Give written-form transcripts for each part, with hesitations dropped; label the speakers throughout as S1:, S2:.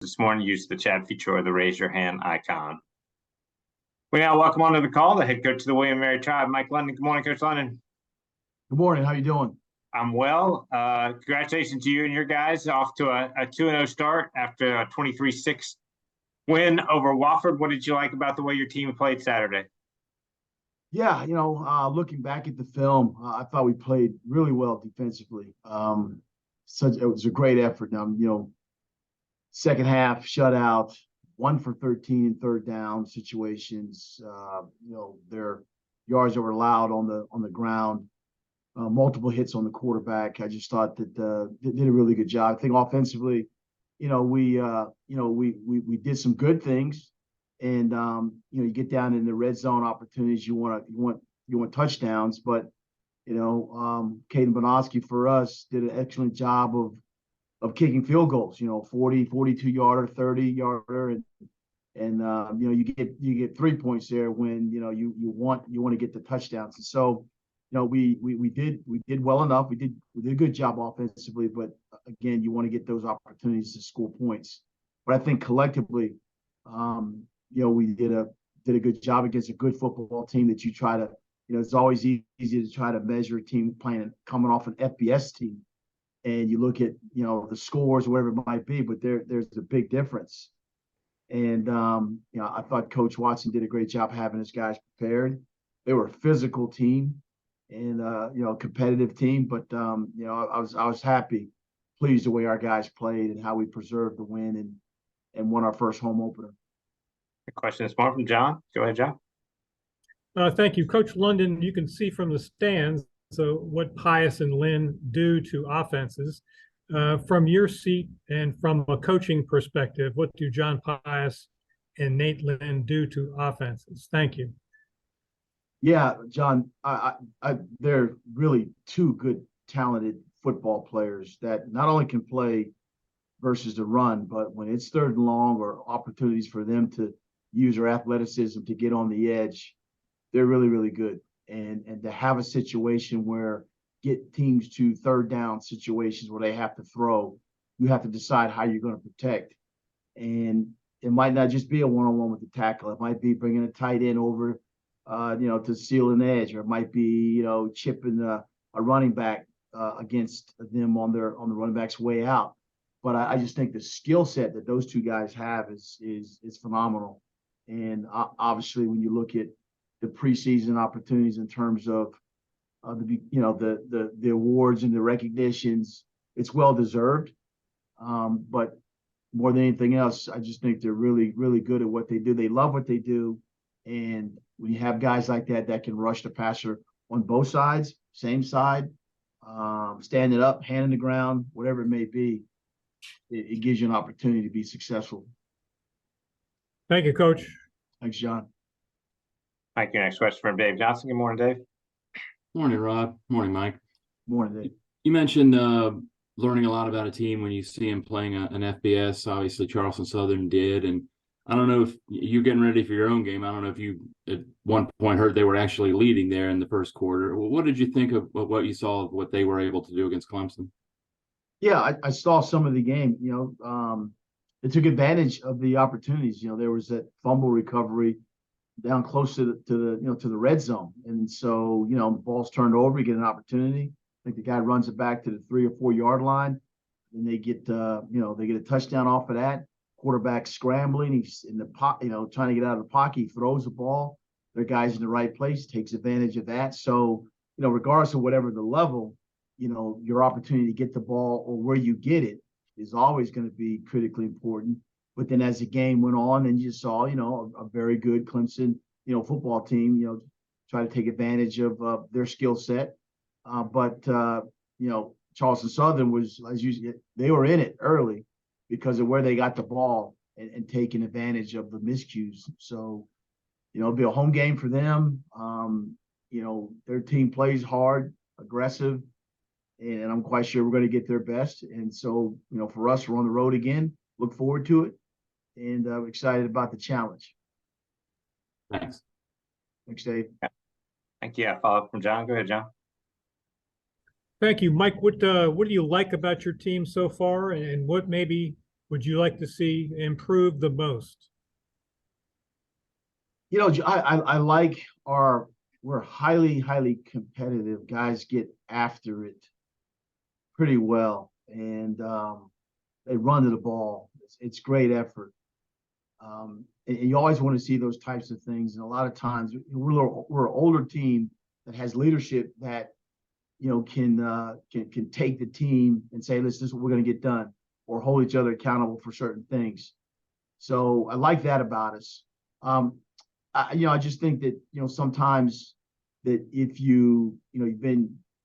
S1: this morning, use the chat feature or the raise your hand icon. We now welcome onto the call the head coach of the William & Mary Tribe, Mike London. Good morning, Coach London.
S2: Good morning. How you doing?
S1: I'm well. Congratulations to you and your guys off to a 2-0 start after a 23-6 win over Wofford. What did you like about the way your team played Saturday?
S2: Yeah, looking back at the film, I thought we played really well defensively. It was a great effort. Second half shutout, 1 for 13 in third down situations. Their yards that were allowed on the ground, multiple hits on the quarterback. I just thought that did a really good job. I think offensively, we did some good things, and you get down in the red zone opportunities. You want touchdowns, but Caden Bonoski for us did an excellent job of kicking field goals. 40, 42 yarder, 30 yarder, and you get 3 points there when you want to get the touchdowns. And so we did well enough. We did a good job offensively, but again, you want to get those opportunities to score points. But I think collectively, we did a good job against a good football team that you try to, it's always easy to try to measure a team coming off an FBS team, and you look at the scores or whatever it might be, but there's a big difference. And I thought Coach Watson did a great job having his guys prepared. They were a physical team and competitive team, but I was pleased the way our guys played and how we preserved the win and won our first home opener.
S1: The question is more from John. Go ahead, John.
S3: Thank you, Coach London. You can see from the stands what Pius and Lynn do to offenses. From your seat and from a coaching perspective, what do John Pius and Nate Lynn do to offenses? Thank you.
S2: Yeah, John, they're really two good, talented football players that not only can play versus the run, but when it's third and long or opportunities for them to use their athleticism to get on the edge, they're really, really good. And to have a situation where get teams to third down situations where they have to throw, you have to decide how you're going to protect. And it might not just be a one-on-one with the tackle. It might be bringing a tight end over, to seal an edge, or it might be, chipping a running back against them on the running back's way out. But I just think the skill set that those two guys have is phenomenal. And obviously, when you look at the preseason opportunities in terms of the awards and the recognitions, it's well deserved. But more than anything else, I just think they're really, really good at what they do. They love what they do. And when you have guys like that can rush the passer on both sides, same side, standing up, hand in the ground, whatever it may be, it gives you an opportunity to be successful.
S3: Thank you, Coach.
S2: Thanks, John.
S1: Thank you. Next question from Dave Johnson. Good morning, Dave.
S4: Morning, Rob. Morning, Mike.
S2: Morning, Dave.
S4: You mentioned learning a lot about a team when you see him playing an FBS. Obviously, Charleston Southern did. And I don't know if you're getting ready for your own game. I don't know if you at one point heard they were actually leading there in the first quarter. What did you think of what you saw of what they were able to do against Clemson?
S2: Yeah, I saw some of the game. They took advantage of the opportunities. There was that fumble recovery down close to the red zone, and so the ball's turned over. You get an opportunity. I think the guy runs it back to the 3 or 4 yard line, and they get they get a touchdown off of that. Quarterback scrambling, he's in the trying to get out of the pocket. He throws the ball. Their guy's in the right place, takes advantage of that. So regardless of whatever the level, your opportunity to get the ball or where you get it is always going to be critically important. But then as the game went on, and you saw, a very good Clemson, football team, try to take advantage of their skill set. But Charleston Southern was, as usual, they were in it early because of where they got the ball and taking advantage of the miscues. So, it'll be a home game for them. Their team plays hard, aggressive, and I'm quite sure we're going to get their best. And so, for us, we're on the road again. Look forward to it. And I'm excited about the challenge.
S4: Thanks.
S2: Thanks, Dave.
S1: Thank you. Follow up from John. Go ahead, John.
S3: Thank you, Mike. What do you like about your team so far, and what maybe would you like to see improve the most?
S2: You know, I like we're highly competitive. Guys get after it pretty well, and they run to the ball. It's great effort. And you always want to see those types of things. And a lot of times we're an older team that has leadership that, you know, can take the team and say, listen, this is what we're going to get done, or hold each other accountable for certain things. So I like that about us. I just think that, you know, sometimes that if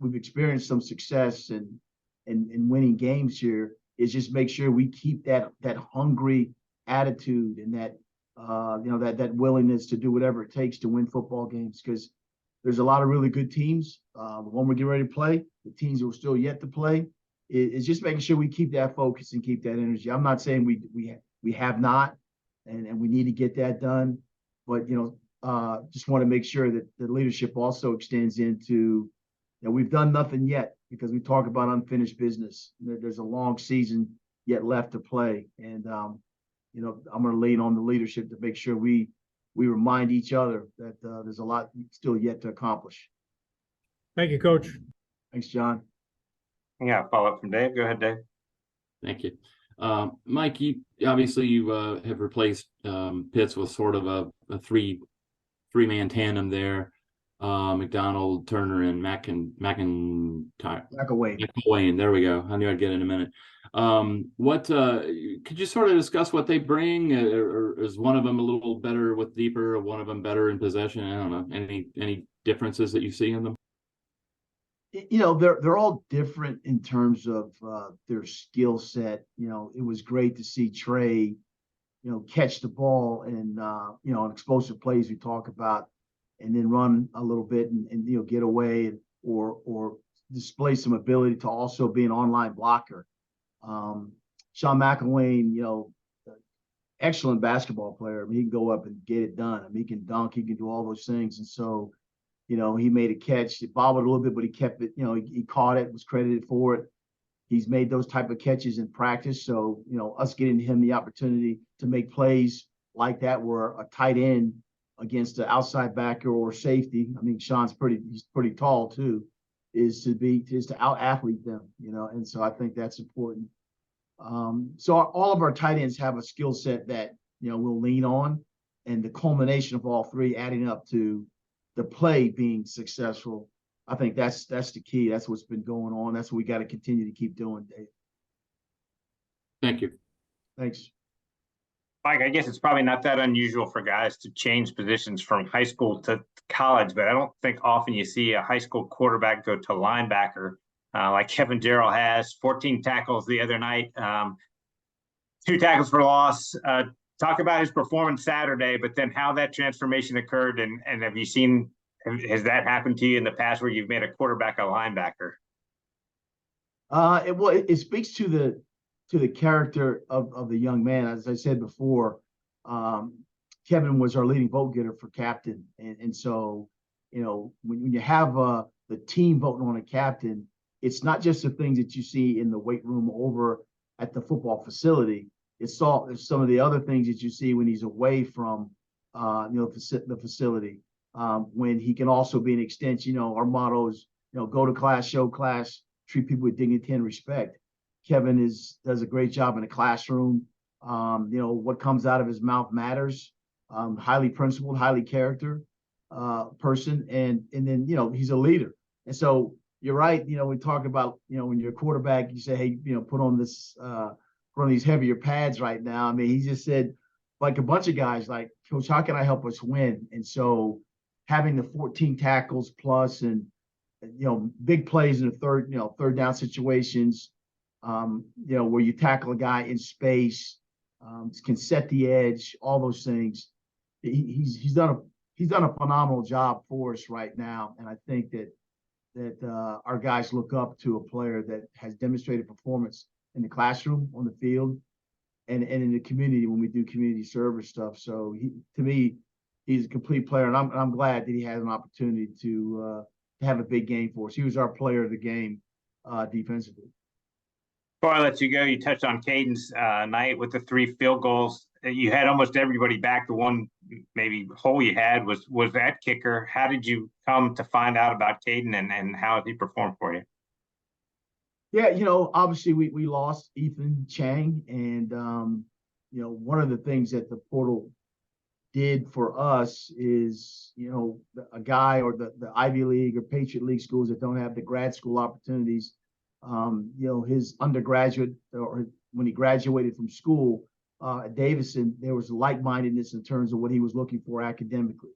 S2: we've experienced some success and winning games here, is just make sure we keep that hungry attitude and that that willingness to do whatever it takes to win football games, because there's a lot of really good teams. The one we're getting ready to play, the teams that we're still yet to play, is just making sure we keep that focus and keep that energy. I'm not saying we have not, and we need to get that done, but just want to make sure that the leadership also extends into, we've done nothing yet, because we talk about unfinished business. There's a long season yet left to play, and I'm going to lean on the leadership to make sure we remind each other that there's a lot still yet to accomplish.
S3: Thank you, Coach.
S2: Thanks, John.
S1: Yeah, follow up from Dave. Go ahead, Dave.
S4: Thank you. Mike, you have replaced Pitts with sort of a three-man tandem there. McDonald, Turner, and McElwain. There we go. I knew I'd get in a minute. Could you sort of discuss what they bring, or is one of them a little better with deeper, or one of them better in possession? I don't know. Any differences that you see in them?
S2: They're all different in terms of their skill set. It was great to see Trey, catch the ball and on explosive plays we talk about, and then run a little bit and get away or display some ability to also be an online blocker. Sean McElwain, excellent basketball player. I mean, he can go up and get it done. I mean, he can dunk, he can do all those things. And so, he made a catch. It bobbled a little bit, but he kept it, he caught it, was credited for it. He's made those type of catches in practice. So, us getting him the opportunity to make plays like that, where a tight end against the outside backer or safety. I mean, he's pretty tall too, is to out athlete them, and so I think that's important. So all of our tight ends have a skill set that, we'll lean on, and the culmination of all three adding up to the play being successful. I think that's the key. That's what's been going on. That's what we got to continue to keep doing, Dave.
S4: Thank you.
S2: Thanks.
S1: Mike, I guess it's probably not that unusual for guys to change positions from high school to college, but I don't think often you see a high school quarterback go to linebacker like Kevin Darrell has. 14 tackles the other night, 2 tackles for loss. Talk about his performance Saturday, but then how that transformation occurred, and has that happened to you in the past where you've made a quarterback a linebacker?
S2: It speaks to the character of the young man. As I said before, Kevin was our leading vote getter for captain. And so, when you have the team voting on a captain, it's not just the things that you see in the weight room over at the football facility. It's some of the other things that you see when he's away from, the facility, when he can also be an extension. Our motto is, go to class, show class, treat people with dignity and respect. Kevin does a great job in the classroom. What comes out of his mouth matters. Highly principled, highly character person, and then he's a leader. And so you're right. We talk about when you're a quarterback, you say, hey, put on these heavier pads right now. I mean, he just said, like a bunch of guys, like, Coach, how can I help us win? And so having the 14 tackles plus and big plays in the third down situations. Where you tackle a guy in space, can set the edge, all those things. He's done a phenomenal job for us right now, and I think that our guys look up to a player that has demonstrated performance in the classroom, on the field, and in the community when we do community service stuff. So to me, he's a complete player, and I'm glad that he had an opportunity to have a big game for us. He was our player of the game defensively.
S1: Before I let you go, you touched on Caden's night with the 3 field goals. You had almost everybody back. The one maybe hole you had was that kicker. How did you come to find out about Caden, and how did he perform for you?
S2: Yeah, obviously we lost Ethan Chang, and one of the things that the portal did for us is, a guy or the Ivy League or Patriot League schools that don't have the grad school opportunities, his undergraduate, or when he graduated from school at Davidson, there was like-mindedness in terms of what he was looking for academically.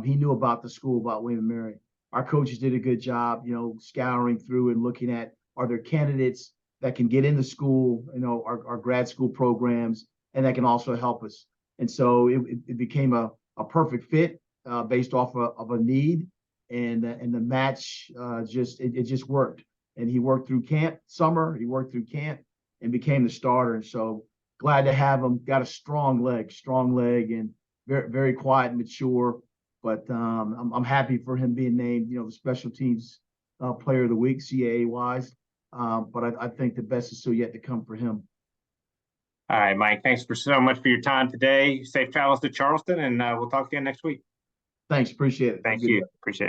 S2: He knew about the school, about William & Mary. Our coaches did a good job, scouring through and looking at, are there candidates that can get into school, our grad school programs, and that can also help us. And so it became a perfect fit based off of a need, and the match just worked. And he worked through summer, he worked through camp, and became the starter. And so glad to have him. Got a strong leg, and very, very quiet and mature. But I'm happy for him being named, the special teams player of the week, CAA wise. But I think the best is still yet to come for him.
S1: All right, Mike, thanks so much for your time today. Safe travels to Charleston, and we'll talk again next week.
S2: Thanks, appreciate it.
S1: Thank you. Appreciate it.